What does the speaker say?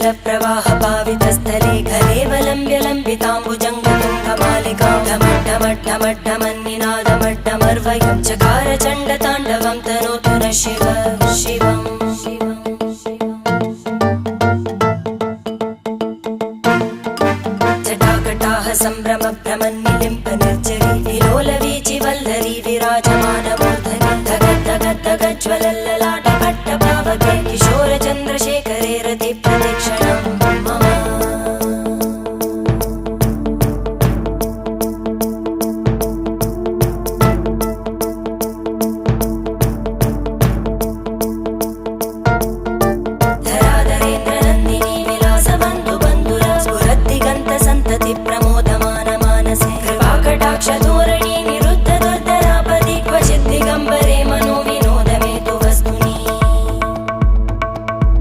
प्रवाह पावितस्थले घलेवलम्ब्य लम्बिताम्बुजङ्गतुङ्गमालिकां ढमड्ढमड्ढमड्ढमन्निनादमड्ढमर्वयं चकार चण्डताण्डवं तनोतु न शिव शिवम् जटाकटाः सम्भ्रम